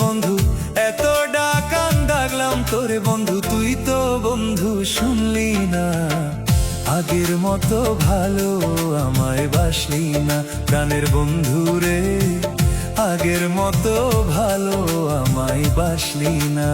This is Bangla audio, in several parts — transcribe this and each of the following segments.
বন্ধু, এতটা কান দাগলাম তোরে বন্ধু, তুই তো বন্ধু শুনলি না। আগের মতো ভালো আমায় বাসলি না, প্রাণের বন্ধু রে। আগের মতো ভালো আমায় বাসলি না।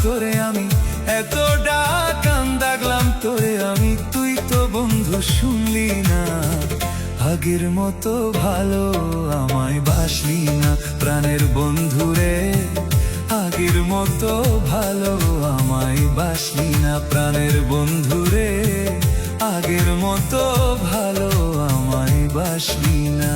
তোরে আমি এতটা কান দাগলাম তোরে আমি, তুই তো বন্ধু শুনলি না। আগের মতো ভালো আমায় বাসলি না, প্রাণের বন্ধু রে। আগের মতো ভালো আমায় বাসলি না, প্রাণের বন্ধু রে। আগের মতো ভালো আমায় বাসলি না।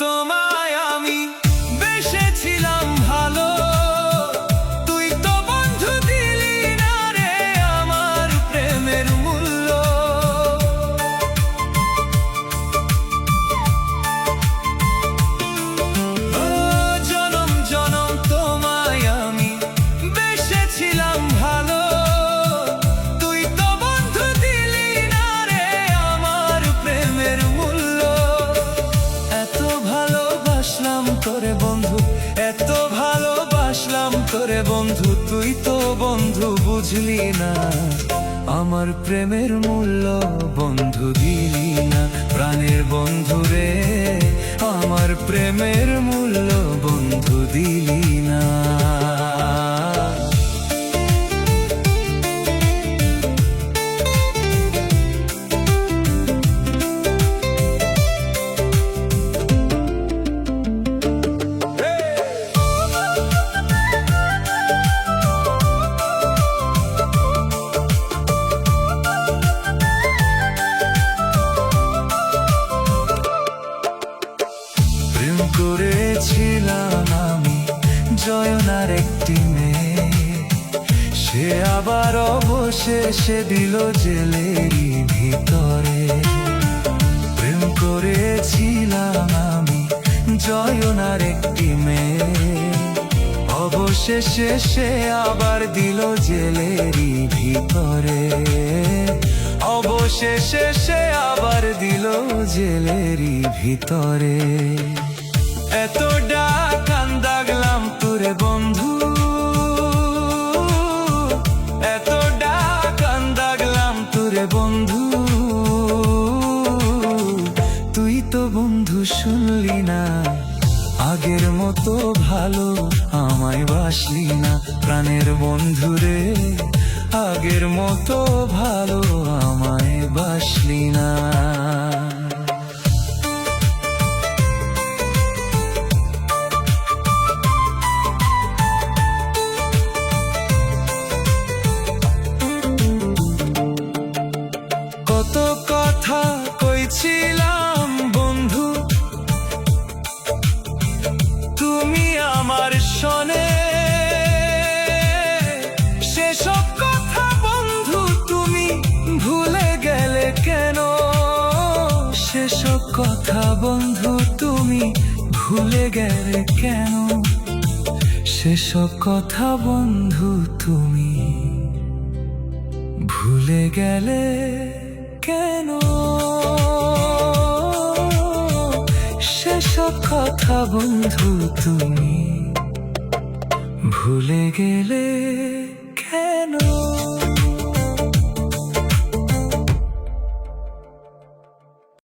তোমায় আমি বেসেছিলাম ভালো, তুই তো বন্ধু দিলি না রে আমার প্রেমের মূল্য। জনম জনম তোমায় আমি বেসেছিলাম ভালো, তুই তো বন্ধু দিলি না রে আমার প্রেমের মূল্য। এত ভালোবাসলাম তোরে বন্ধু, এত ভালোবাসলাম তোরে বন্ধু, তুই তো বন্ধু বুঝলি না। আমার প্রেমের মূল্য বন্ধু দিলি না, প্রাণের বন্ধু রে। আমার প্রেমের মূল্য বন্ধু দিলি না। করেছিলাম আমি জয়নার একটি মেয়ে, সে আবার অবশেষে দিল জেলেরই ভিতরে। প্রেম করেছিলাম আমি জয়নার একটি মেয়ে, অবশেষে সে আবার দিল জেলেরই ভিতরে। অবশেষে সে আবার দিল জেলেরই ভিতরে। এতটা কান দাগলাম তোরে বন্ধু, এতটা কান দাগলাম তোরে বন্ধু, তুই তো বন্ধু শুনলি না। আগের মতো ভালো আমায় বাসলি না, প্রাণের বন্ধু রে। আগের মতো ভালো আমায় বাসলি না। কত কথা কইছিলাম বন্ধু, তুমি আমার শোনে। সেসব কথা বন্ধু তুমি ভুলে গেলে কেন? সেসব কথা বন্ধু তুমি ভুলে গেলে কেন? সেসব কথা বন্ধু তুমি ভুলে গেলে কেন? সেসব কথা বন্ধু তুমি ভুলে গেলে কেন?